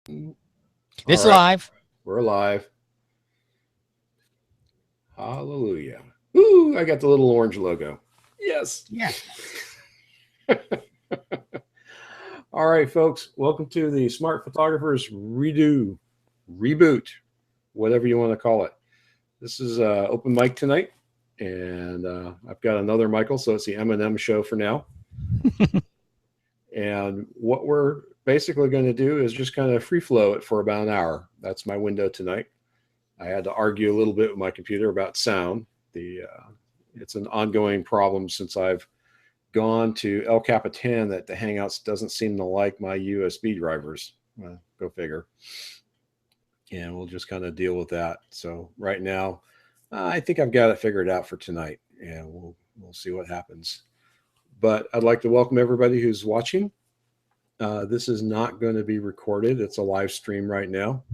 It's All right, live. we're live. Hallelujah. Woo, I got the little orange logo. Yes. Yeah. All right, folks. Welcome to the Smart Photographers Reboot, whatever you want to call it. This is open mic tonight, and I've got another Michael, so it's the M&M show for now. And what we're basically going to do is just kind of free flow it for about an hour. That's my window tonight. I had to argue a little bit with my computer about sound. It's an ongoing problem since I've gone to El Capitan that the Hangouts doesn't seem to like my USB drivers. Go figure. And we'll just kind of deal with that. So right now, I think I've got it figured out for tonight, and we'll see what happens. But I'd like to welcome everybody who's watching. This is not going to be recorded. It's a live stream right now.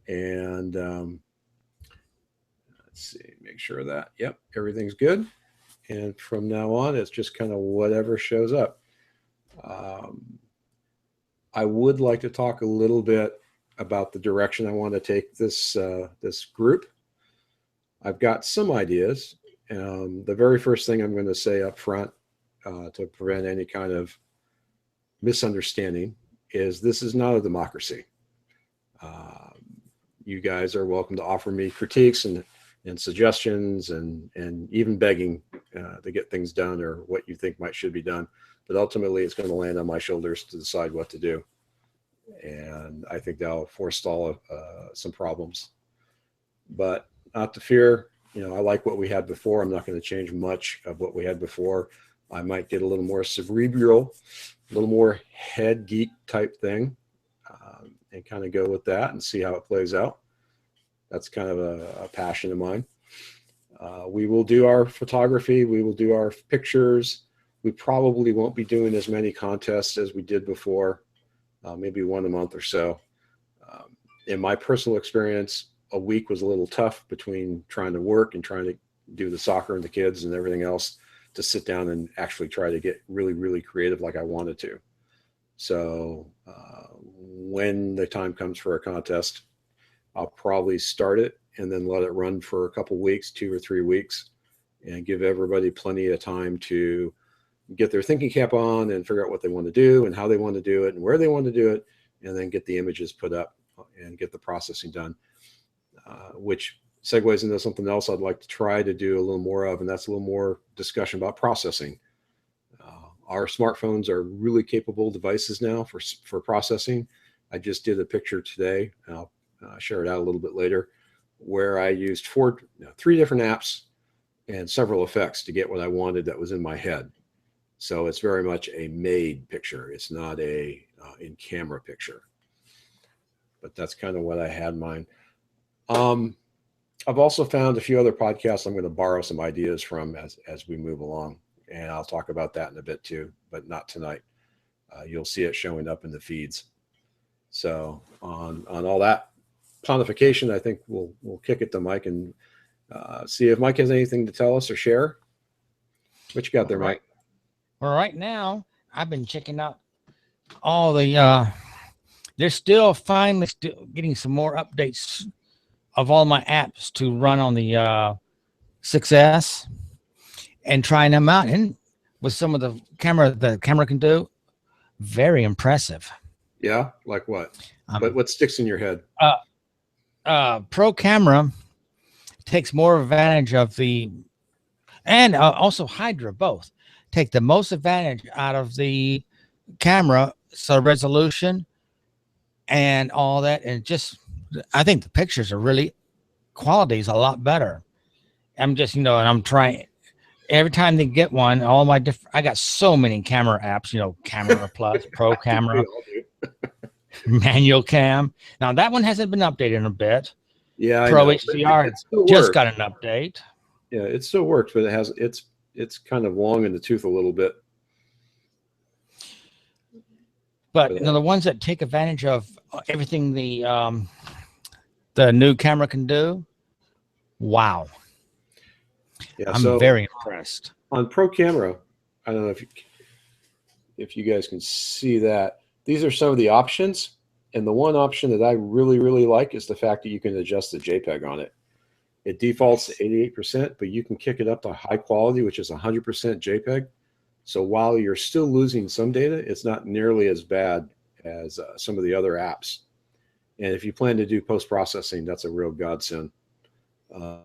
And let's see, make sure that, yep, everything's good. And from now on, it's just kind of whatever shows up. I would like to talk a little bit about the direction I want to take this group. I've got some ideas. The very first thing I'm going to say up front, to prevent any kind of misunderstanding, is this is not a democracy. You guys are welcome to offer me critiques and suggestions and even begging to get things done or what you think should be done. But ultimately, it's going to land on my shoulders to decide what to do. And I think that'll forestall some problems. But not to fear, I like what we had before. I'm not going to change much of what we had before. I might get a little more cerebral, a little more head geek type thing, and kind of go with that and see how it plays out. That's kind of a passion of mine. We will do our photography. We will do our pictures. We probably won't be doing as many contests as we did before, maybe one a month or so. In my personal experience, a week was a little tough between trying to work and trying to do the soccer and the kids and everything else to sit down and actually try to get really, really creative like I wanted to. So when the time comes for a contest, I'll probably start it and then let it run for a couple weeks, 2 or 3 weeks, and give everybody plenty of time to get their thinking cap on and figure out what they want to do and how they want to do it and where they want to do it, and then get the images put up and get the processing done, which segues into something else I'd like to try to do a little more of, and that's a little more discussion about processing. Our smartphones are really capable devices now for processing. I just did a picture today, and I'll share it out a little bit later, where I used 3 different apps and several effects to get what I wanted that was in my head. So it's very much a made picture. It's not a in-camera picture. But that's kind of what I had in mind. I've also found a few other podcasts I'm going to borrow some ideas from as we move along. And I'll talk about that in a bit too, but not tonight. You'll see it showing up in the feeds. So on all that pontification, I think we'll kick it to Mike and see if Mike has anything to tell us or share. What you got there, Mike? Well, right now, I've been checking out all the, they're still finally getting some more updates of all my apps to run on the 6S and trying them out. And with some of the camera can do, very impressive. Yeah, like what? But what sticks in your head? Pro camera takes more advantage of and also Hydra, both take the most advantage out of the camera, so resolution and all that, and just I think the pictures are really quality is a lot better. I'm just and I'm trying every time they get one, all my I got so many camera apps, Camera Plus, Pro Camera, Manual Cam. Now that one hasn't been updated in a bit. Yeah, Pro HDR just got an update. Yeah, it still works, but it's kind of long in the tooth a little bit. But the ones that take advantage of everything the new camera can do, wow. Yeah, I'm very impressed. On Pro Camera, I don't know if you guys can see that. These are some of the options. And the one option that I really like is the fact that you can adjust the JPEG on it. It defaults to 88%, but you can kick it up to high quality, which is 100% JPEG. So while you're still losing some data, it's not nearly as bad as some of the other apps. And if you plan to do post-processing, that's a real godsend. So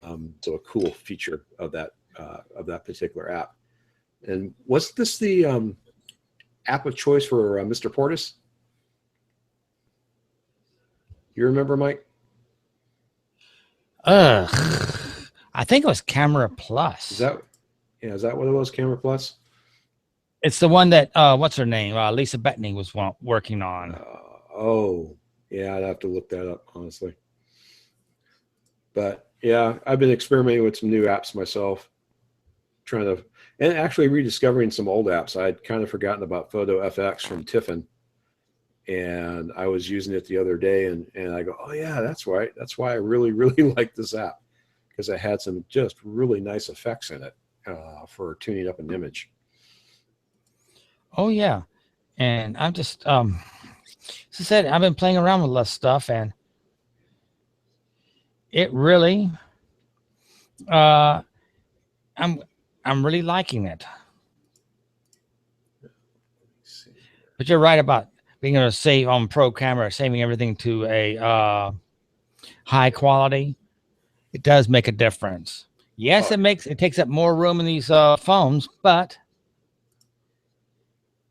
a cool feature of that particular app. And was this the app of choice for Mr. Portis? You remember, Mike? I think it was Camera Is Plus. that yeah? Is that what it was? Camera Plus. It's the one that what's her name? Lisa Bettany was working on. Oh, yeah. I'd have to look that up, honestly. But yeah, I've been experimenting with some new apps myself, trying to, and actually rediscovering some old apps. I'd kind of forgotten about Photo FX from Tiffin, and I was using it the other day, and I go, oh yeah, that's right. That's why I really like this app, because it had some just really nice effects in it for tuning up an image. Oh yeah, and I'm just as I said, I've been playing around with less stuff, and it really uh I'm I'm really liking it. But you're right about being able to save on pro camera, saving everything to a high quality. It does make a difference. Yes, Oh, it takes up more room in these phones, but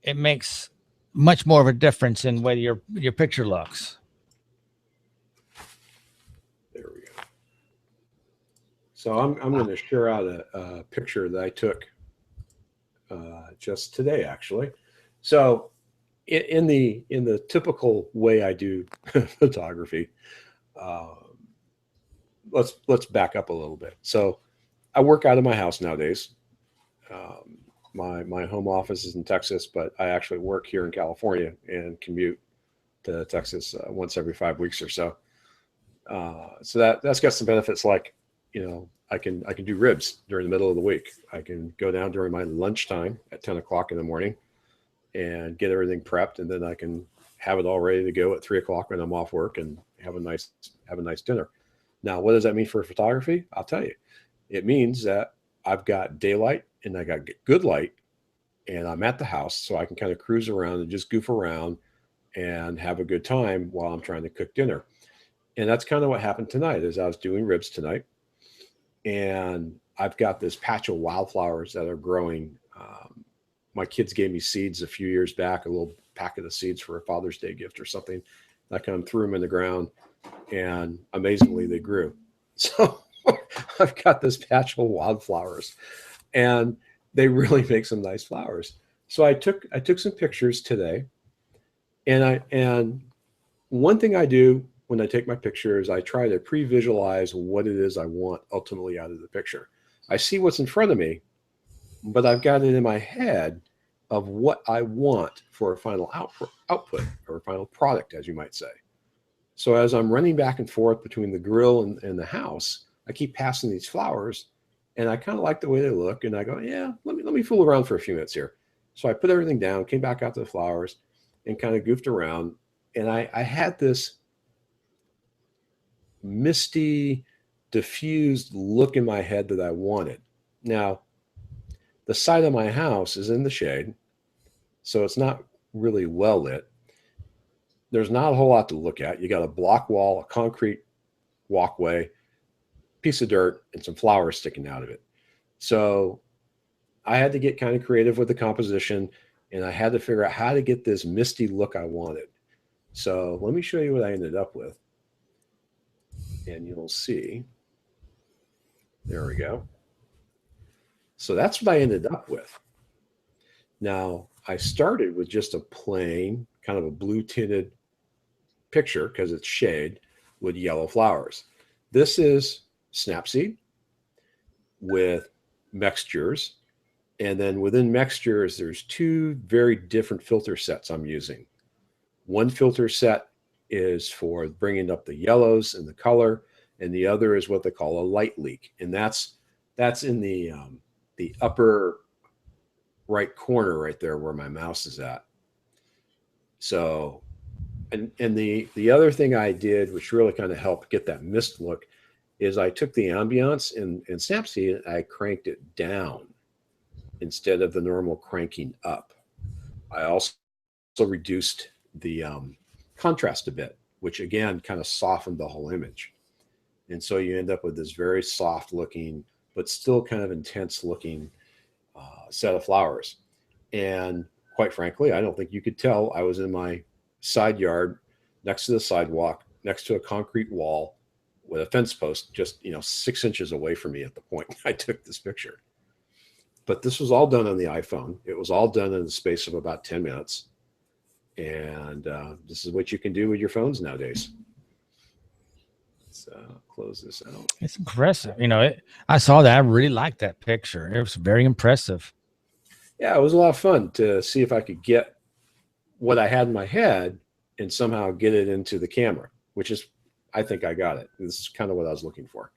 it makes much more of a difference in whether your picture looks. there we go. So I'm going to share out a picture that I took just today, actually. So in the typical way I do photography, uh, let's back up a little bit. So I work out of my house nowadays. Um, my home office is in Texas, but I actually work here in California and commute to Texas once every 5 weeks or so. So that's got some benefits, like, I can do ribs during the middle of the week. I can go down during my lunchtime at 10 o'clock in the morning and get everything prepped, and then I can have it all ready to go at 3 o'clock when I'm off work and have a nice dinner. Now, what does that mean for photography? I'll tell you. It means that I've got daylight and I got good light, and I'm at the house, so I can kind of cruise around and just goof around and have a good time while I'm trying to cook dinner. And that's kind of what happened tonight. As I was doing ribs tonight, and I've got this patch of wildflowers that are growing. My kids gave me seeds a few years back, a little packet of seeds for a Father's Day gift or something. I kind of threw them in the ground, and amazingly, they grew. So I've got this patch of wildflowers, and they really make some nice flowers. So I took some pictures today, and one thing I do when I take my pictures, I try to pre-visualize what it is I want ultimately out of the picture. I see what's in front of me, but I've got it in my head of what I want for a final output or a final product, as you might say. So as I'm running back and forth between the grill and the house, I keep passing these flowers, and I kind of like the way they look. And I go, yeah, let me fool around for a few minutes here. So I put everything down, came back out to the flowers, and kind of goofed around. And I had this misty, diffused look in my head that I wanted. Now, the side of my house is in the shade, so it's not really well lit. There's not a whole lot to look at. You got a block wall, a concrete walkway, piece of dirt, and some flowers sticking out of it. So I had to get kind of creative with the composition, and I had to figure out how to get this misty look I wanted. So let me show you what I ended up with, and you'll see. There we go. So that's what I ended up with. Now, I started with just a plain, kind of a blue tinted picture because it's shade with yellow flowers. This is Snapseed with mixtures. And then within mixtures, there's two very different filter sets I'm using. One filter set is for bringing up the yellows and the color, and the other is what they call a light leak, and that's in the upper right corner right there where my mouse is at. So And the other thing I did, which really kind of helped get that mist look, is I took the ambiance in Snapseed, I cranked it down instead of the normal cranking up. I also reduced the contrast a bit, which again kind of softened the whole image. And so you end up with this very soft looking, but still kind of intense looking set of flowers. And quite frankly, I don't think you could tell I was in my side yard next to the sidewalk, next to a concrete wall with a fence post, just 6 inches away from me at the point I took this picture. But this was all done on the iPhone. It was all done in the space of about 10 minutes. And this is what you can do with your phones nowadays. Let's close this out. It's impressive. I saw that. I really liked that picture. It was very impressive. Yeah, it was a lot of fun to see if I could get what I had in my head and somehow get it into the camera, which is, I think I got it. This is kind of what I was looking for.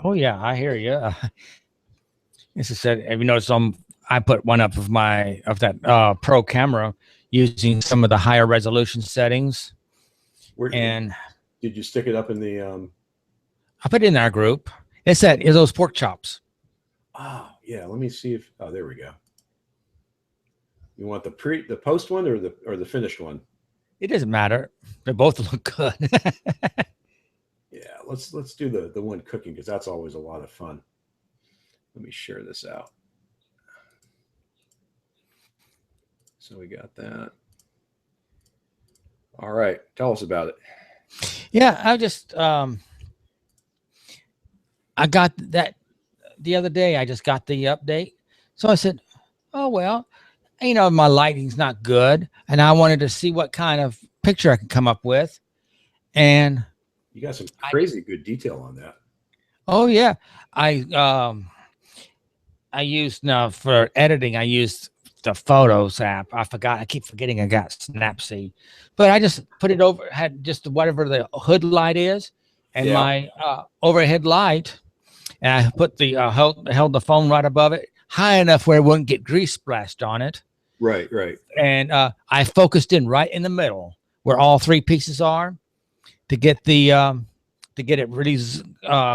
Oh yeah, I hear you. As I said, have you noticed I put one up of that pro camera using some of the higher resolution settings. And did you stick it up in the I put it in our group. It's those pork chops. Oh yeah, let me see if there we go. You want the post one or the finished one? It doesn't matter. They both look good. Yeah, let's do the one cooking, because that's always a lot of fun. Let me share this out. So we got that. All right, tell us about it. Yeah, I just I got that the other day. I just got the update, so I said, "Oh well, my lighting's not good, and I wanted to see what kind of picture I can come up with." And you got some crazy good detail on that. Oh yeah, I used for editing. I used the Photos app. I forgot. I keep forgetting I got Snapseed, but I just put it over. Had just whatever the hood light is, and my overhead light, and I put the held the phone right above it, high enough where it wouldn't get grease splashed on it. Right. And I focused in right in the middle where all three pieces are to get it really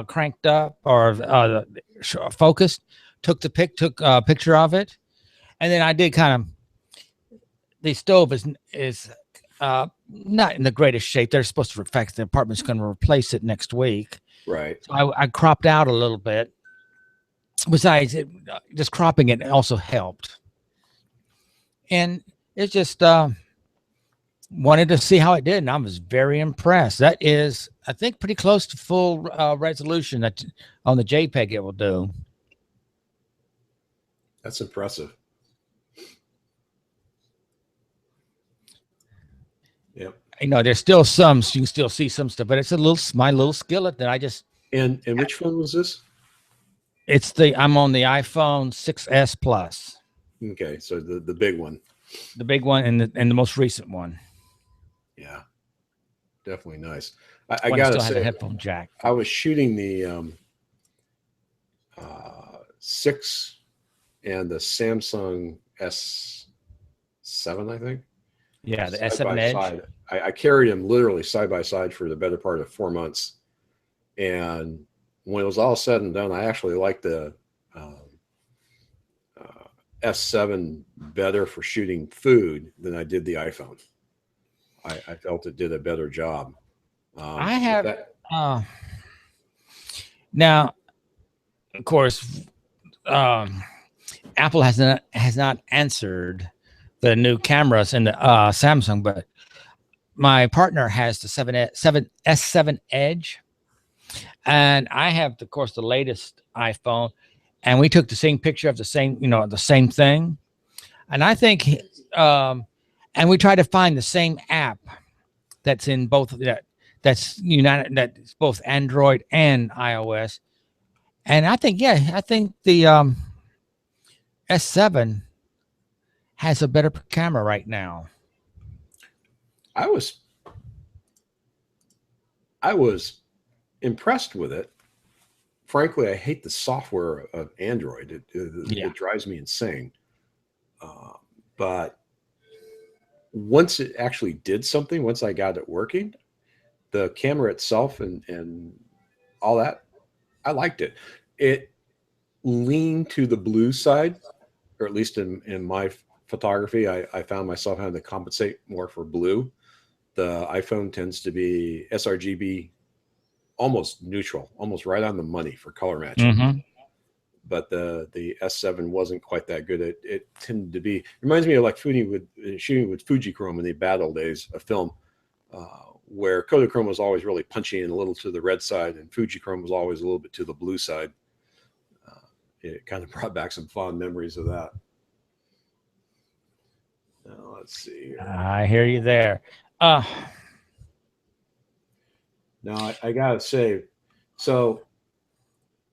cranked up or focused. Took a picture of it, and then I did kind of. The stove is not in the greatest shape. They're supposed to, in fact, the apartment's going to replace it next week. Right. So I cropped out a little bit. Besides, just cropping it also helped. And it's just wanted to see how it did, and I was very impressed. That is, I think, pretty close to full resolution that on the JPEG it will do. That's impressive. Yep. There's still some, so you can still see some stuff, but it's my little skillet that I just. And which phone was this? I'm on the iPhone 6S Plus. Okay, so the big one. The big one and the most recent one. Yeah, definitely nice. I gotta say, a headphone jack. I was shooting the 6 and the Samsung S7, I think. Yeah, the S7 Edge. Side. I carried them literally side by side for the better part of 4 months, and when it was all said and done, I actually liked the S7 better for shooting food than I did the iPhone. I felt it did a better job. I have now, of course, Apple has not answered the new cameras in the Samsung, but my partner has the S7 Edge, and I have, of course, the latest iPhone, and we took the same picture of the same thing, and I think, and we tried to find the same app that's in both that's both Android and iOS, and I think the S7 has a better camera right now. I was impressed with it. Frankly, I hate the software of Android. It drives me insane. But once it actually did something, once I got it working, the camera itself and all that, I liked it. It leaned to the blue side, or at least in my photography, I found myself having to compensate more for blue. The iPhone tends to be sRGB, almost neutral, almost right on the money for color matching. Mm-hmm. But the S7 wasn't quite that good. It tended to be, it reminds me of like shooting with Fujichrome in the bad old days of film, where Kodachrome was always really punchy and a little to the red side, and Fujichrome was always a little bit to the blue side. It kind of brought back some fond memories of that. Now, let's see here. I hear you there. Now, I got to say, so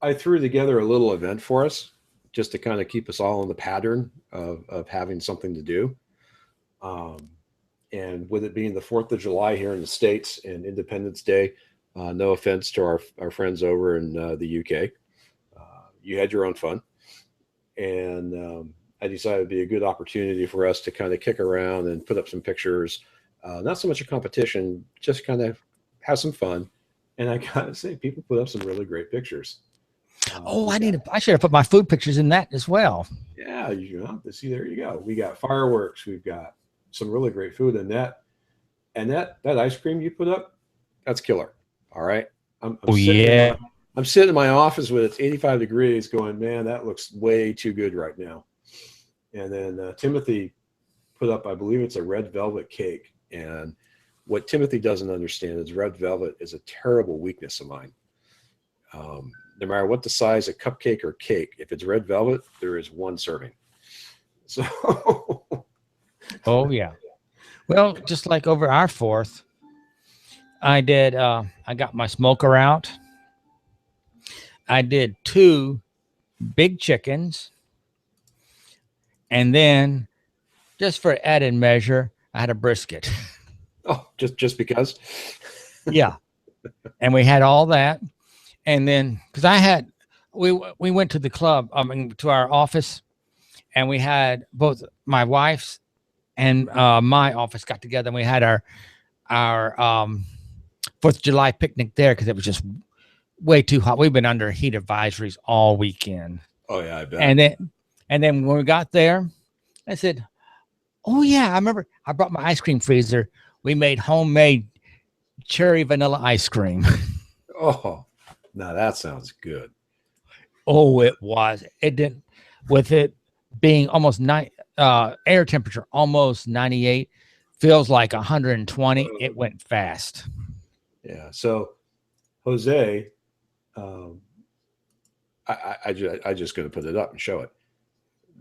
I threw together a little event for us just to kind of keep us all in the pattern of having something to do. And with it being the 4th of July here in the States and Independence Day, no offense to our friends over in the UK, you had your own fun. And I decided it'd be a good opportunity for us to kind of kick around and put up some pictures. Not so much a competition, just kind of have some fun. And I gotta say, people put up some really great pictures. I should have put my food pictures in that as well. Yeah, see, there you go. We got fireworks. We've got some really great food, and that ice cream you put up, that's killer. All right. I'm sitting in my office with it's 85 degrees, going, man, that looks way too good right now. And then Timothy put up, I believe it's a red velvet cake, and what Timothy doesn't understand is red velvet is a terrible weakness of mine. No matter what the size of cupcake or cake, if it's red velvet, there is one serving. So, oh yeah. Well, just like over our 4th, I did. I got my smoker out. I did 2 big chickens, and then just for added measure, I had a brisket. Oh, just because? Yeah. And we had all that. And then, because we went to the club, to our office, and we had both my wife's and my office got together, and we had our 4th of July picnic there because it was just way too hot. We've been under heat advisories all weekend. Oh yeah, I bet. And then when we got there, I said, "Oh yeah, I remember. I brought my ice cream freezer. We made homemade cherry vanilla ice cream." Oh. Now that sounds good. Oh, it was. It didn't, with it being almost air temperature almost 98, feels like 120. It went fast. Yeah. So, Jose, I just going to put it up and show it.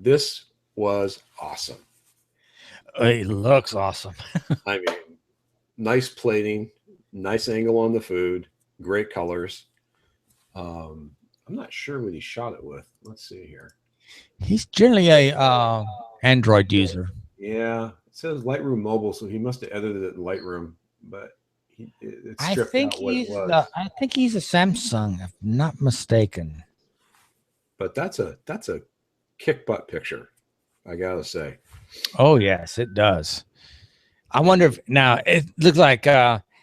This was awesome. It looks awesome. I mean, nice plating, nice angle on the food, great colors. I'm not sure what he shot it with. Let's see here. He's generally a Android user. Yeah, it says Lightroom Mobile, so he must have edited it in Lightroom. But I think he's a Samsung, if not mistaken. But that's a kick butt picture, I gotta say. Oh yes, it does. I wonder if now it looks like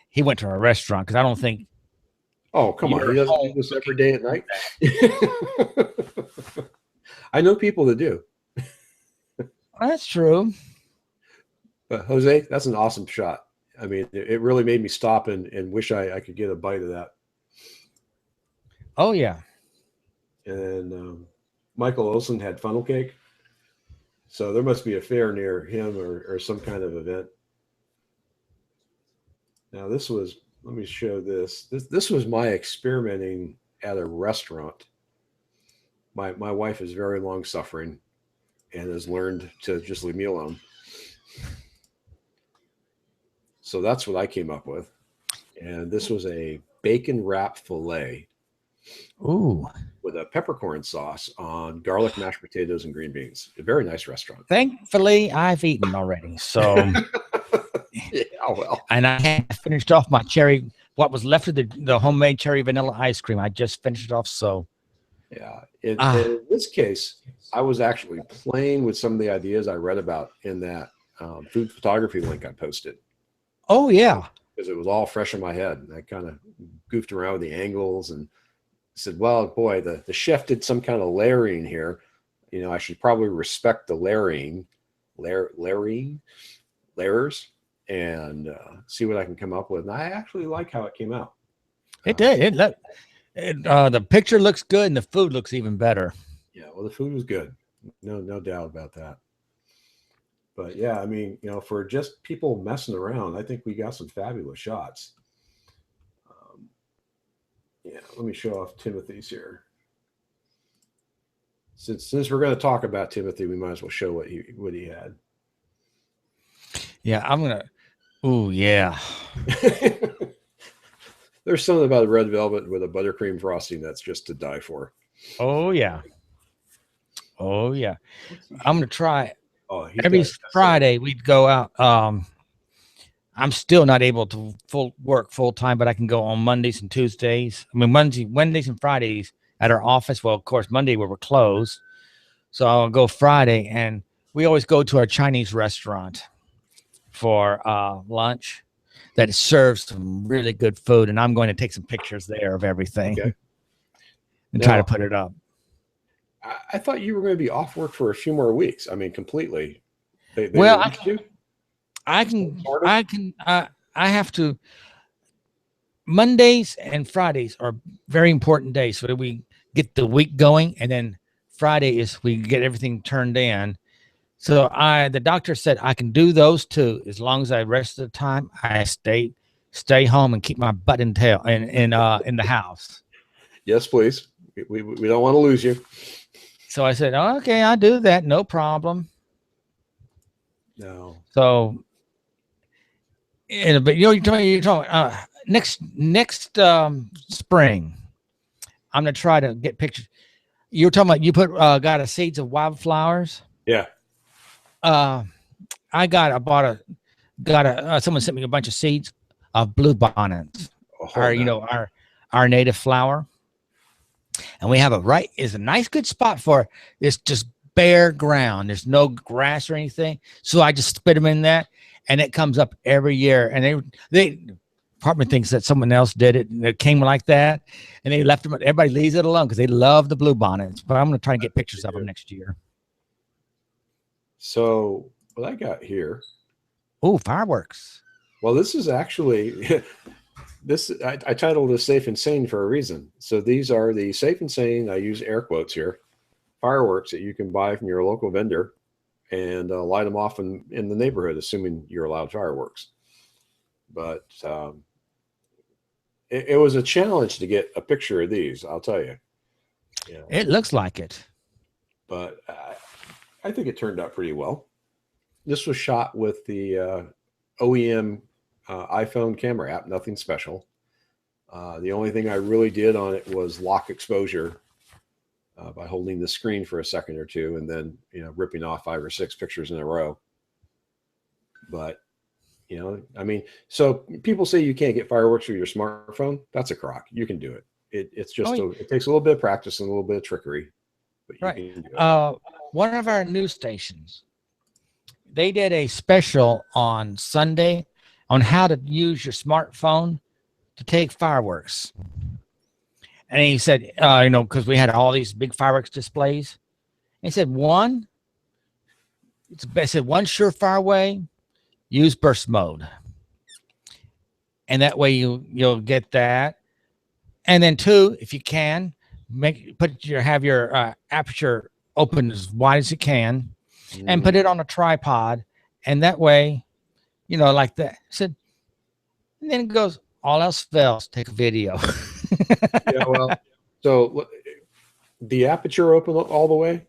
he went to a restaurant, because I don't think. Oh, come on. He doesn't do this every day at night. I know people that do. That's true. But Jose, that's an awesome shot. I mean, it really made me stop and wish I could get a bite of that. Oh, yeah. And Michael Olson had funnel cake. So there must be a fair near him or some kind of event. Now this was, let me show this. This was my experimenting at a restaurant. My wife is very long suffering and has learned to just leave me alone. So that's what I came up with. And this was a bacon wrap filet. Ooh. With a peppercorn sauce on garlic mashed potatoes and green beans. A very nice restaurant. Thankfully, I've eaten already. So yeah, well. And I had finished off my what was left of the homemade cherry vanilla ice cream. I just finished it off. So yeah. In this case, I was actually playing with some of the ideas I read about in that food photography link I posted. Oh yeah. Because it was all fresh in my head. And I kind of goofed around with the angles and said, well, boy, the chef did some kind of layering here. You know, I should probably respect the layers, and see what I can come up with. And I actually like how it came out. It did. The picture looks good and the food looks even better. Yeah, well, the food was good. No doubt about that. But yeah, I mean, you know, for just people messing around, I think we got some fabulous shots. Um, yeah, let me show off Timothy's here. Since we're going to talk about Timothy, we might as well show what he had. Yeah, I'm gonna. Oh yeah. There's something about red velvet with a buttercream frosting that's just to die for. Oh yeah. Oh yeah. I'm gonna try it. Oh, Every Friday we'd go out. I'm still not able to work full time, but I can go on Mondays and Tuesdays. I mean, Wednesdays and Fridays at our office. Well, of course, Monday we were closed, so I'll go Friday, and we always go to our Chinese restaurant for lunch that serves some really good food, and I'm going to take some pictures there of everything and try to put it up. I thought you were going to be off work for a few more weeks. I mean, completely. They Well, I have to. Mondays and Fridays are very important days, so that we get the week going, and then Friday is we get everything turned in. So the doctor said I can do those two as long as I rest of the time I stay home and keep my butt in the house. Yes, please. We don't want to lose you. So I said, oh, okay, I'll do that, no problem. No. So, but you're talking next spring, I'm gonna try to get pictures. You were talking about you got a seeds of wildflowers. Yeah. I bought someone sent me a bunch of seeds of bluebonnets, our native flower, and we have is a nice good spot for it. It's just bare ground. There's no grass or anything, so I just spit them in that, and it comes up every year. And they department thinks that someone else did it, and it came like that, and they left them. Everybody leaves it alone because they love the bluebonnets. But I'm going to try and get pictures of them next year. So what I got here. Oh, fireworks. Well, this is actually I titled this Safe and Sane for a reason. So these are the safe and sane, I use air quotes here, fireworks that you can buy from your local vendor and light them off in the neighborhood, assuming you're allowed fireworks. But it was a challenge to get a picture of these, I'll tell you. Yeah. It looks like it. But I think it turned out pretty well. This was shot with the OEM iPhone camera app, nothing special. The only thing I really did on it was lock exposure by holding the screen for a second or two and then, ripping off 5 or 6 pictures in a row. But, I mean, so people say you can't get fireworks with your smartphone. That's a crock. You can do it. It's just, it takes a little bit of practice and a little bit of trickery. But you can do it. One of our news stations, they did a special on Sunday on how to use your smartphone to take fireworks. And he said, because we had all these big fireworks displays. And he said, one surefire way, use burst mode. And that way you'll get that. And then 2, if you can, have your aperture open as wide as you can and put it on a tripod. And that way, like that. Said, and then it goes, all else fails, take a video. Yeah, well, so the aperture open all the way?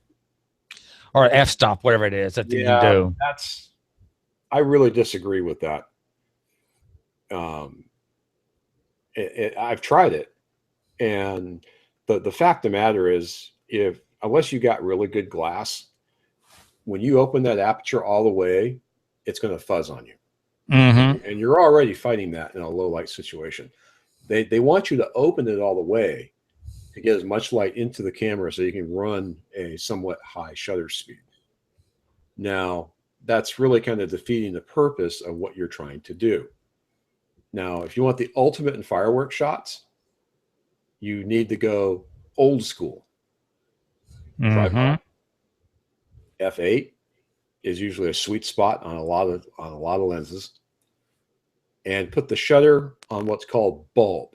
Or f-stop, whatever it is that you do. I really disagree with that. I've tried it. And the fact of the matter is, unless you got really good glass, when you open that aperture all the way, it's going to fuzz on you. Mm-hmm. And you're already fighting that in a low light situation. They want you to open it all the way to get as much light into the camera so you can run a somewhat high shutter speed. Now, that's really kind of defeating the purpose of what you're trying to do. Now, if you want the ultimate in fireworks shots, you need to go old school. Mm-hmm. Tripod f8 is usually a sweet spot on a lot of lenses, and put the shutter on what's called bulb,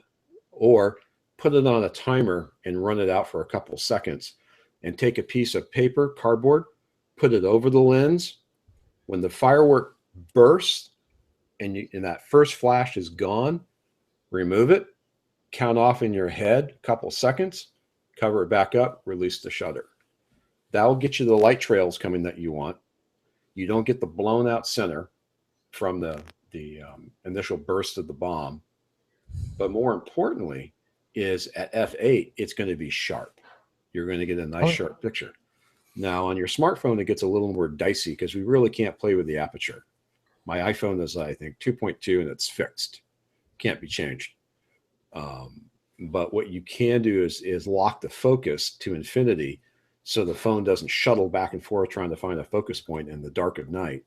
or put it on a timer and run it out for a couple seconds, and take a piece of paper, cardboard, put it over the lens. When the firework bursts and that first flash is gone, remove it, count off in your head a couple seconds, cover it back up, release the shutter. That'll get you the light trails coming that you want. You don't get the blown out center from the initial burst of the bomb. But more importantly is at f8, it's going to be sharp. You're going to get a nice sharp picture. Now on your smartphone, it gets a little more dicey because we really can't play with the aperture. My iPhone is, I think, 2.2 and it's fixed. Can't be changed. But what you can do is lock the focus to infinity so the phone doesn't shuttle back and forth trying to find a focus point in the dark of night.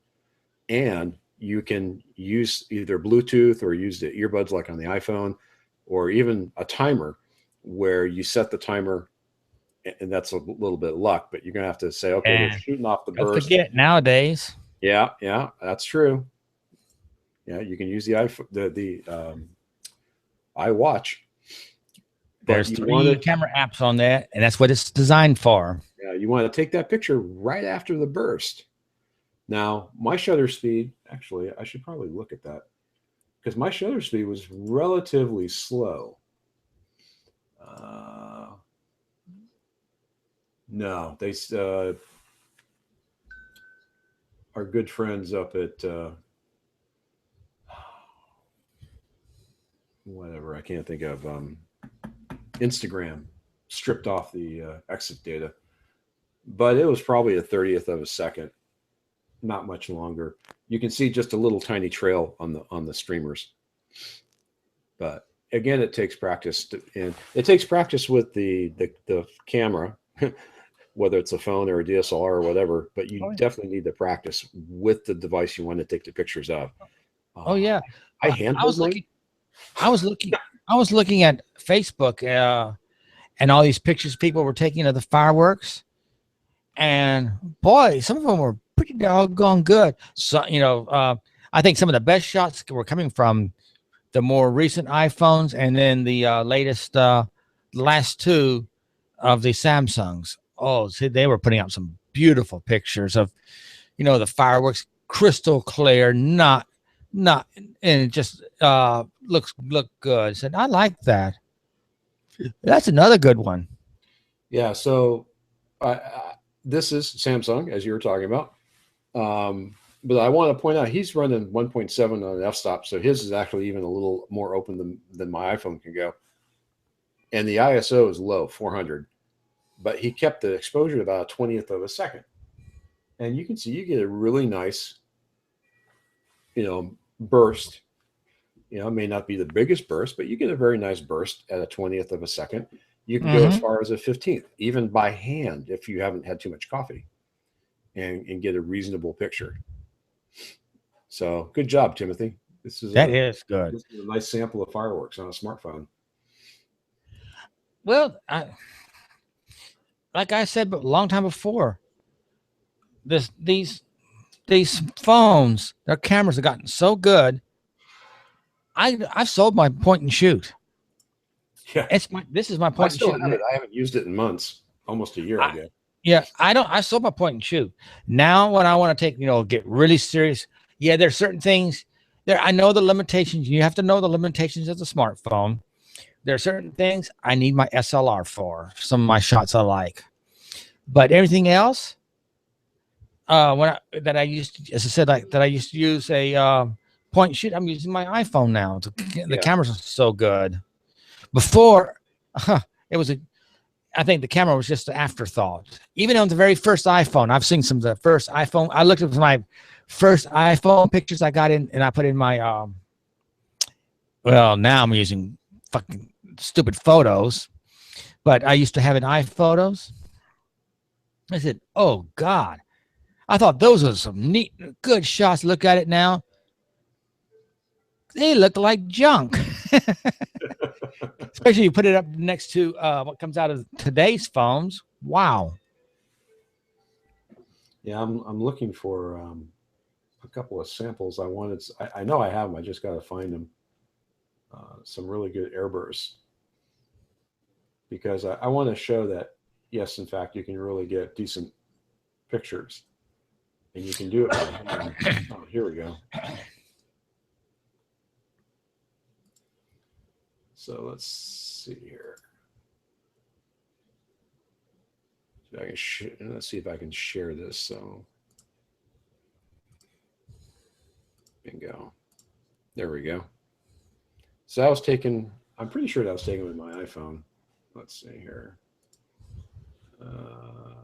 And you can use either Bluetooth or use the earbuds like on the iPhone, or even a timer where you set the timer, and that's a little bit of luck, but you're going to have to say, okay, they're shooting off the Don't burst. forget nowadays. Yeah, that's true. Yeah, you can use the iPhone, the iWatch. There's 3 camera apps on that, and that's what it's designed for. Yeah, you want to take that picture right after the burst. Now, my shutter speed, actually, I should probably look at that because my shutter speed was relatively slow. No, they our good friends up at whatever, I can't think of, Instagram stripped off the exit data, but it was probably a 30th of a second, not much longer. You can see just a little tiny trail on the streamers, but again, it takes practice and it takes practice with the camera, whether it's a phone or a DSLR or whatever, but you definitely need to practice with the device you want to take the pictures of. Oh yeah. I was looking at Facebook and all these pictures people were taking of the fireworks, and boy, some of them were pretty doggone good. So I think some of the best shots were coming from the more recent iPhones, and then the last 2 of the Samsungs. Oh, see, they were putting out some beautiful pictures of, the fireworks, crystal clear, not, and it just look good. I said, I like that. That's another good one. Yeah. So this is Samsung, as you were talking about. But I want to point out he's running 1.7 on an f-stop, so his is actually even a little more open than my iPhone can go. And the ISO is low, 400. But he kept the exposure to about a 20th of a second. And you can see you get a really nice, burst. It may not be the biggest burst, but you get a very nice burst at a 20th of a second. You can go as far as a 15th, even by hand if you haven't had too much coffee, and get a reasonable picture. So good job, Timothy. That is good. This is a nice sample of fireworks on a smartphone. Well, like I said, but a long time before, these phones, their cameras have gotten so good. I've sold my point and shoot. Yeah, this is my point and shoot. I haven't used it in months, almost a year ago. Yeah, I sold my point and shoot. Now, when I want to take, get really serious, yeah, there's certain things there. I know the limitations. You have to know the limitations of the smartphone. There are certain things I need my SLR for. Some of my shots I like, but everything else, I used to use a point and shoot. I'm using my iPhone now. The cameras are so good. Before, I think the camera was just an afterthought. Even on the very first iPhone, I've seen some of the first iPhone. I looked at my first iPhone pictures I got in, and I put in my, well, now I'm using fucking stupid photos, but I used to have an iPhotos. I said, oh God, I thought those were some neat, good shots. Look at it now. They look like junk. Especially you put it up next to what comes out of today's phones. Wow. Yeah, I'm looking for a couple of samples. I know I have them. I just got to find them. Some really good airbursts because I want to show that yes, in fact, you can really get decent pictures, and you can do it by hand. Oh, here we go. So let's see here. Let's see if I can share this. So, bingo. There we go. So that was taken. I'm pretty sure that was taken with my iPhone. Let's see here. Oh,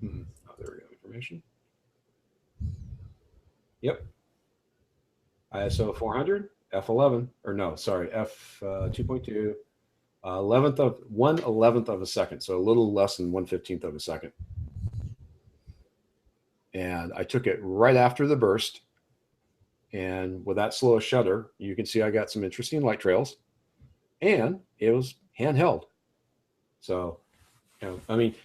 there we go. Information. Yep. ISO 400, f11, or no, sorry, f 2.2, 1/11th of a second, so a little less than 1/15th of a second. And I took it right after the burst. And with that slow shutter, you can see I got some interesting light trails, and it was handheld. So, I mean,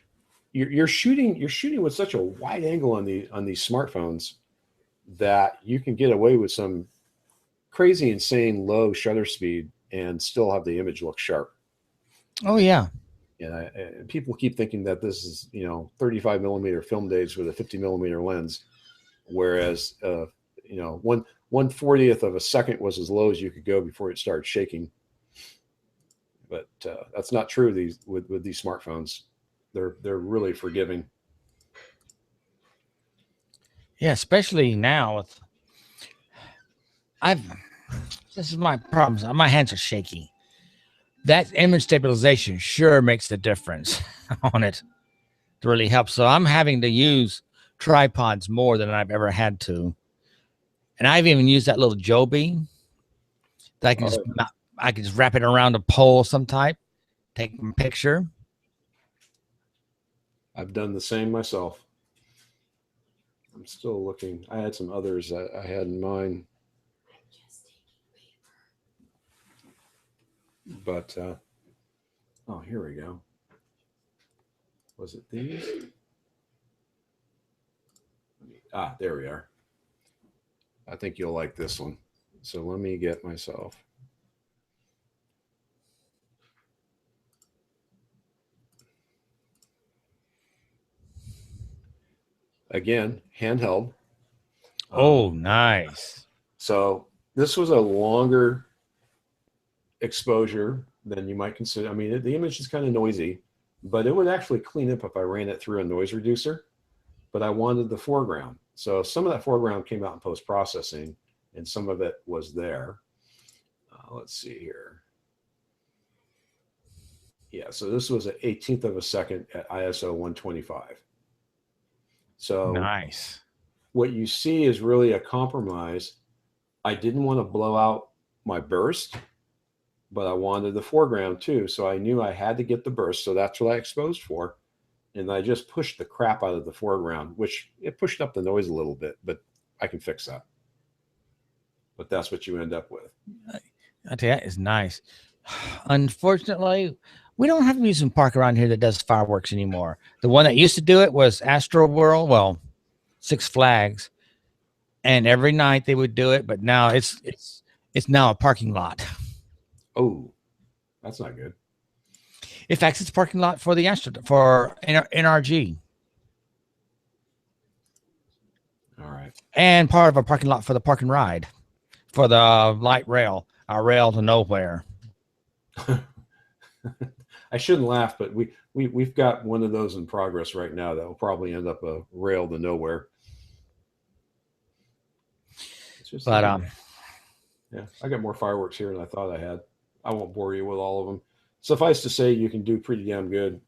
you're shooting with such a wide angle on these smartphones that you can get away with some crazy, insane low shutter speed and still have the image look sharp. Oh yeah. And people keep thinking that this is 35 millimeter film days with a 50 millimeter lens, whereas 1/40th of a second was as low as you could go before it started shaking. But that's not true with these smartphones. They're really forgiving. Yeah, especially now with this is my problem. My hands are shaky. That image stabilization sure makes the difference on it. It really helps. So I'm having to use tripods more than I've ever had to. And I've even used that little Joby that I can just wrap it around a pole some type, take a picture. I've done the same myself. I'm still looking. I had some others that I had in mind. But, oh, here we go. Was it these? There we are. I think you'll like this one. So let me get myself. Again, handheld. Oh, nice. So this was a longer exposure than you might consider. I mean, the image is kind of noisy, but it would actually clean up if I ran it through a noise reducer. But I wanted the foreground. So some of that foreground came out in post-processing, and some of it was there. Let's see here. Yeah, so this was an 18th of a second at ISO 125. So nice. What you see is really a compromise. I didn't want to blow out my burst, but I wanted the foreground too. So I knew I had to get the burst. So that's what I exposed for. And I just pushed the crap out of the foreground, which it pushed up the noise a little bit, but I can fix that. But that's what you end up with. I tell you, that is nice. Unfortunately, we don't have a amusement park around here that does fireworks anymore. The one that used to do it was Astro World, well, Six Flags, and every night they would do it. But now it's now a parking lot. Oh, that's not good. In fact, it's a parking lot for the NRG. All right. And part of a parking lot for the park and ride for the light rail, our rail to nowhere. I shouldn't laugh, but we've got one of those in progress right now that will probably end up a rail to nowhere. But yeah, I got more fireworks here than I thought I had. I won't bore you with all of them. Suffice to say, you can do pretty damn good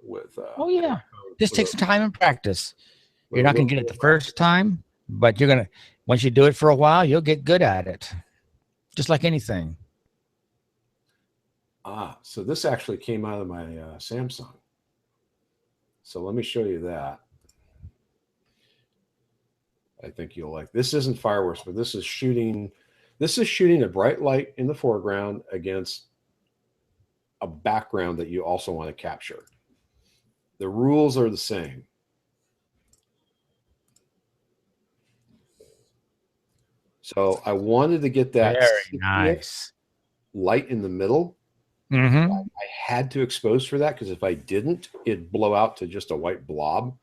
with. Oh yeah, just take some time and practice. You're not going to get it the first time, but you're gonna once you do it for a while, you'll get good at it. Just like anything. So this actually came out of my Samsung. So let me show you that. I think you'll like. This isn't fireworks, but this is shooting. This is shooting a bright light in the foreground against a background that you also want to capture. The rules are the same. So I wanted to get that Very sepia nice. light in the middle. Mm-hmm. I had to expose for that because if I didn't, it'd blow out to just a white blob.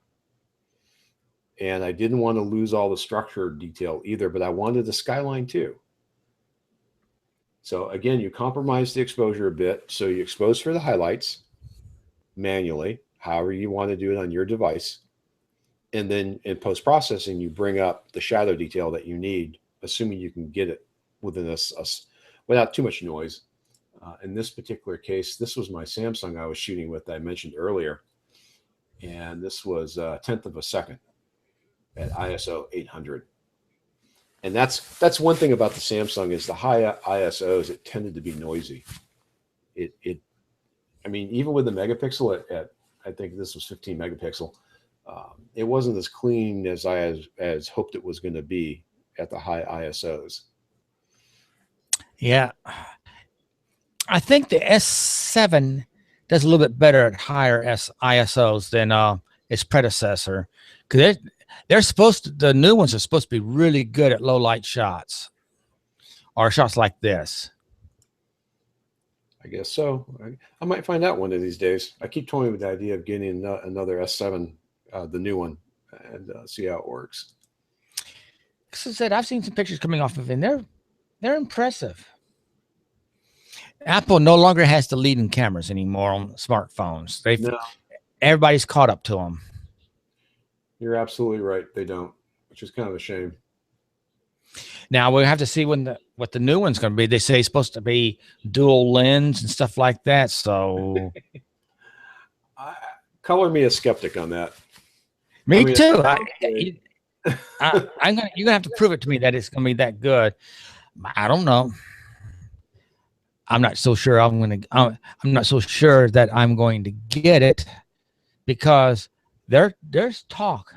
And I didn't want to lose all the structure detail either, but I wanted the skyline too. So again, you compromise the exposure a bit. So you expose for the highlights manually, however you want to do it on your device. And then in post-processing, you bring up the shadow detail that you need, assuming you can get it within without too much noise. In this particular case, this was my Samsung I was shooting with that I mentioned earlier. And this was a 10th of a second at ISO 800. And that's one thing about the Samsung is the high ISOs, it tended to be noisy. I mean, even with the megapixel at I think this was 15 megapixel, it wasn't as clean as I as hoped it was going to be at the high ISOs. Yeah. I think the S7 does a little bit better at higher ISOs than its predecessor, because they're supposed to, the new ones are supposed to be really good at low light shots or shots like this. I guess so. I might find out one of these days. I keep toying with the idea of getting another S7, the new one, and see how it works. As I said, I've seen some pictures coming off of it, and they're impressive. Apple no longer has the leading cameras anymore on smartphones. Everybody's caught up to them. You're absolutely right. They don't, which is kind of a shame. Now we'll have to see what the new one's going to be. They say it's supposed to be dual lens and stuff like that. So, color me a skeptic on that. Me too. You're gonna have to prove it to me that it's going to be that good. I don't know. I'm not so sure I'm not so sure that I'm going to get it, because there's talk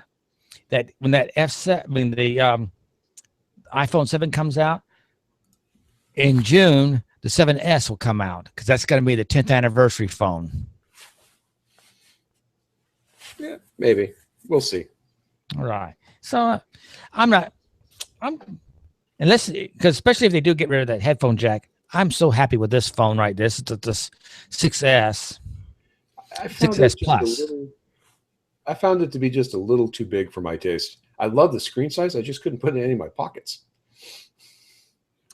that when that the iPhone 7 comes out in June, the 7S will come out, because that's going to be the 10th anniversary phone. Yeah, maybe. We'll see. All right. So unless, because especially if they do get rid of that headphone jack, I'm so happy with this phone right this 6S. I found 6S Plus. I found it to be just a little too big for my taste. I love the screen size. I just couldn't put it in any of my pockets.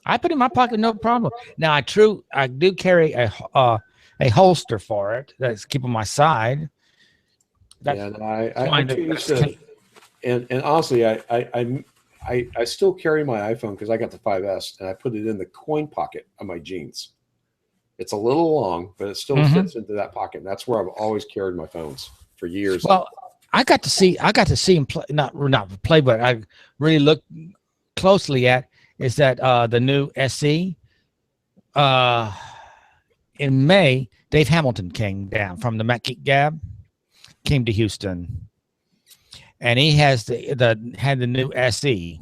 I put it in my pocket, no problem. Now I do carry a holster for it that's keep on my side. That's, and and honestly, I still carry my iPhone because I got the 5S and I put it in the coin pocket of my jeans. It's a little long, but it still fits into that pocket. And that's where I've always carried my phones for years. Well, I got to see him play, not play, but I really looked closely at is that the new SE. In May, Dave Hamilton came down from the Mac Geek Gab, came to Houston, and he has had the new SE.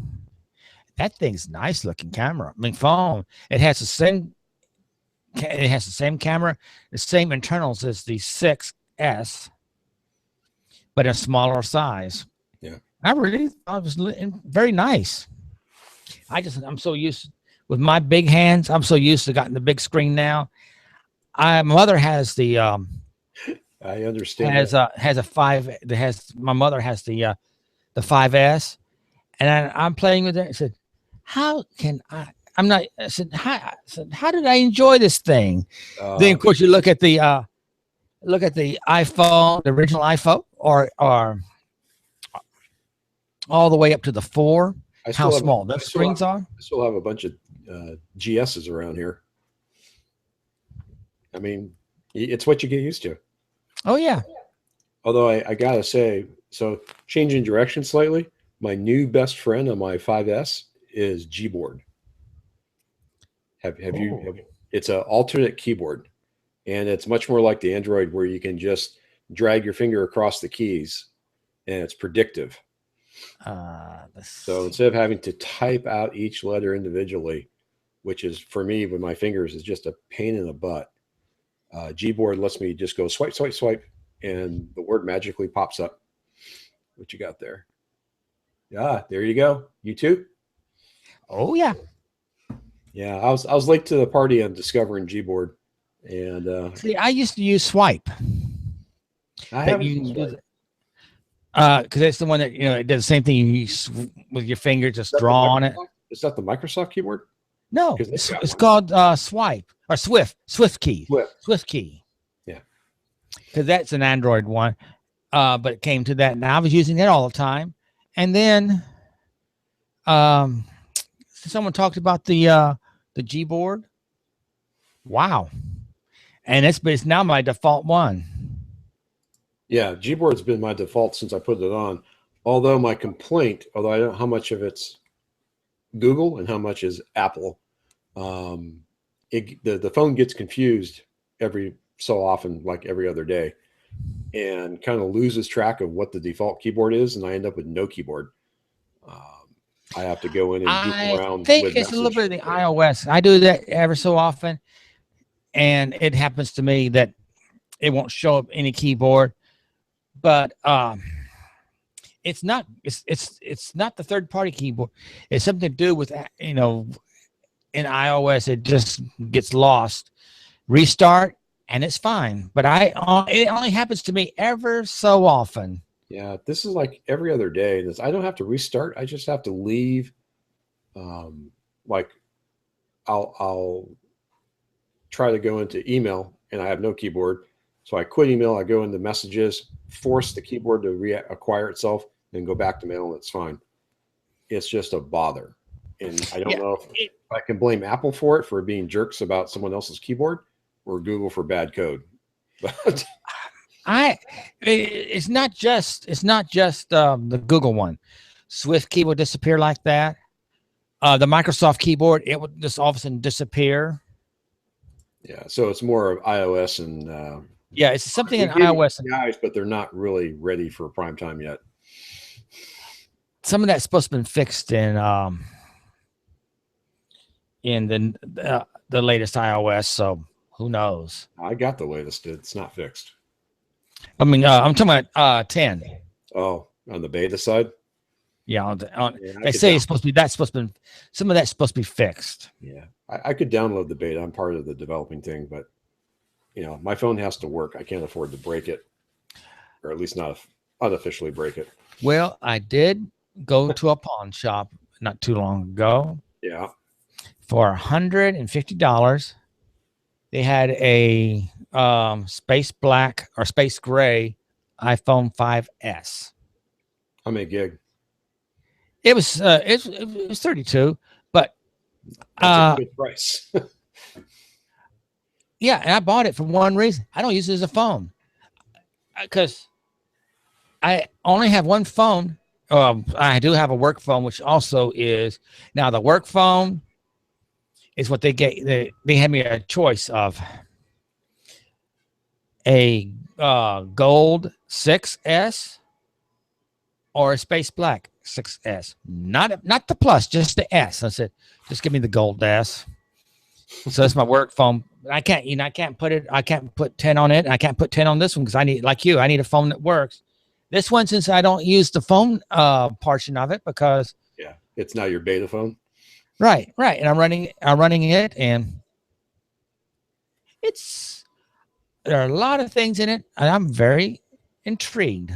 That thing's nice looking camera. I mean, phone. It has the same camera, the same internals as the 6S, but in a smaller size. Yeah, I really thought it was very nice. I'm so used with my big hands. I'm so used to getting the big screen now. My mother has the. I understand. Has a 5. My mother has the 5S, and I'm playing with it. I said, "How can I?" I said, "How did I enjoy this thing?" Then of course you look at the iPhone, the original iPhone, or all the way up to the 4. How small those screens are. I still have a bunch of GSs around here. I mean, it's what you get used to. Oh yeah. Although I gotta say, so changing direction slightly, my new best friend on my 5S is Gboard. Have you? It's an alternate keyboard, and it's much more like the Android, where you can just drag your finger across the keys, and it's predictive. So instead of having to type out each letter individually, which is for me with my fingers is just a pain in the butt, Gboard lets me just go swipe, swipe, swipe, and the word magically pops up. What you got there? Yeah, there you go. You too? Oh yeah. Yeah, I was late to the party on discovering Gboard, and See, I used to use Swipe. I That haven't you used can do Swipe. because it's the one that it does the same thing. With your finger, Is just that the draw on it. Microsoft? Is that the Microsoft keyboard? No, Because they've got it's one. called Swipe or Swift key. Swift. Key. Yeah. Because that's an Android one. But it came to that, and I was using it all the time. And then, someone talked about the Gboard. Wow, and it's now my default one. Yeah, Gboard's been my default since I put it on. Although my complaint, although I don't know how much of it's Google and how much is Apple, the phone gets confused every so often, like every other day, and kind of loses track of what the default keyboard is, and I end up with no keyboard. I have to go in and goof I around think with it's a little message. bit of the iOS. I do that ever so often, and it happens to me that it won't show up any keyboard. But it's not not the third party keyboard. It's something to do with in iOS. It just gets lost. Restart and it's fine. But it only happens to me ever so often. Yeah, this is like every other day. I don't have to restart. I just have to leave. Like I'll try to go into email and I have no keyboard. So I quit email. I go into messages, force the keyboard to reacquire itself, and go back to mail, and it's fine. It's just a bother. And I don't know if I can blame Apple for it, for being jerks about someone else's keyboard, or Google for bad code. But it's not just the Google one. Swift key will disappear like that. The Microsoft keyboard, it would just all of a sudden disappear. yeah, so it's more of iOS and yeah, it's something in iOS. Guys, but they're not really ready for prime time yet. Some of that's supposed to be fixed in the latest iOS. So who knows? I got the latest. It's not fixed. I mean, I'm talking about 10. Oh, on the beta side. Yeah, they say it's supposed to be. Some of that's supposed to be fixed. Yeah, I could download the beta. I'm part of the developing thing, but my phone has to work. I can't afford to break it, or at least not unofficially break it. Well, I did go to a pawn shop not too long ago. Yeah. For $150, they had a space black or space gray iPhone 5S. How many gig? It was 32, but that's a good price. yeah, and I bought it for one reason. I don't use it as a phone because I only have one phone. I do have a work phone, which also is now the work phone is what they get. They had me a choice of a gold 6S or a space black 6S. Not the plus, just the S. I said, just give me the gold S. So that's my work phone. I can't put 10 on it. I can't put 10 on this one because I need a phone that works. This one, since I don't use the phone portion of it because it's not your beta phone. Right. And I'm running it, and there are a lot of things in it, and I'm very intrigued.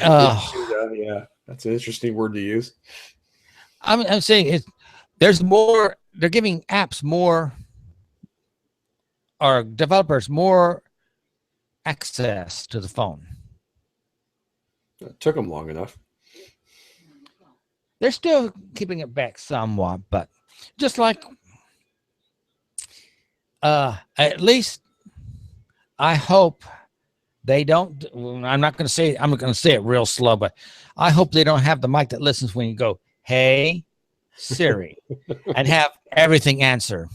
Yeah, that's an interesting word to use. I'm saying there's more. They're giving apps more, or developers more access to the phone. It took them long enough. They're still keeping it back somewhat, but just like at least I hope they don't. I'm going to say it real slow, but I hope they don't have the mic that listens when you go, "Hey, Siri," and have everything answer.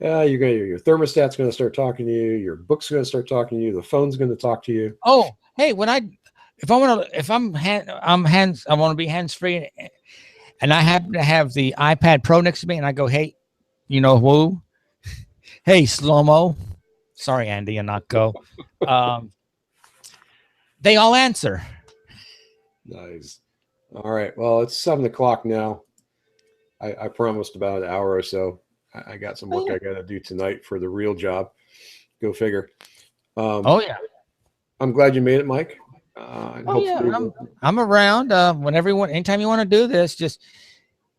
Your thermostat's going to start talking to you. Your book's going to start talking to you. The phone's going to talk to you. Oh, hey, if I want to be hands free, and I happen to have the iPad Pro next to me, and I go, hey, you know who? Hey, slow mo. Sorry, Andy and Nako. Um, they all answer. Nice. All right. Well, it's 7 o'clock now. I promised about an hour or so. I got some work I got to do tonight for the real job. Go figure. Oh yeah. I'm glad you made it, Mike. Oh yeah. I'm around. Anytime you want to do this, just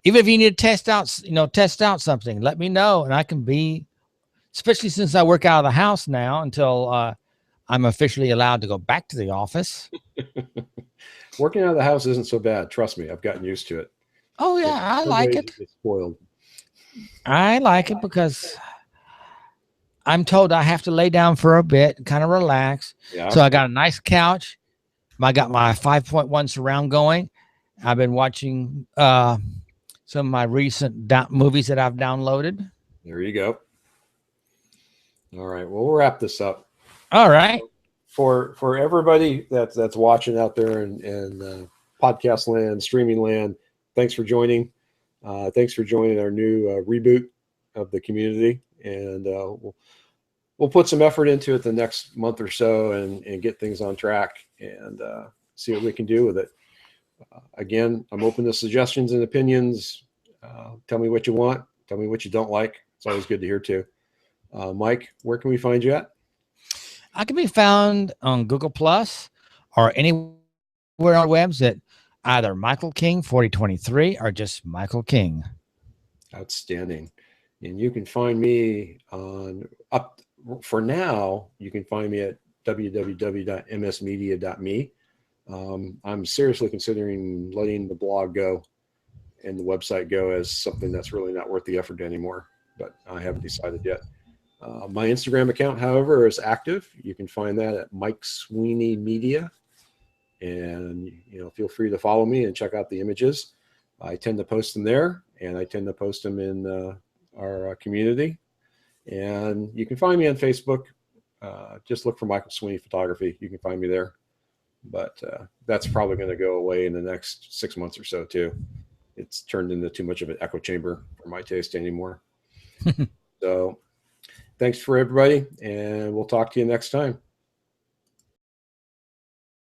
even if you need to test out something, let me know, and I can be. Especially since I work out of the house now until I'm officially allowed to go back to the office. Working out of the house isn't so bad. Trust me, I've gotten used to it. Oh yeah, I like it. Get spoiled. I like it because I'm told I have to lay down for a bit, kind of relax. Yeah. So I got a nice couch. I got my 5.1 surround going. I've been watching some of my recent movies that I've downloaded. There you go. All right. Well, we'll wrap this up. All right. For everybody that's watching out there in podcast land, streaming land, thanks for joining. Thanks for joining our new reboot of the community, and we'll put some effort into it the next month or so and get things on track and see what we can do with it. Again, I'm open to suggestions and opinions. Tell me what you want. Tell me what you don't like. It's always good to hear too. Mike, where can we find you at? I can be found on Google Plus or anywhere on webs at either Michael King 4023 or just Michael King. Outstanding. And you can find me for now, you can find me at www.msmedia.me. I'm seriously considering letting the blog go and the website go as something that's really not worth the effort anymore, but I haven't decided yet. My Instagram account, however, is active. You can find that at Mike Sweeney Media, and feel free to follow me and check out the images. I tend to post them there, and I tend to post them in our community. And you can find me on Facebook. Just look for Michael Sweeney Photography. You can find me there. But that's probably going to go away in the next 6 months or so too. It's turned into too much of an echo chamber for my taste anymore. So thanks for everybody, and we'll talk to you next time.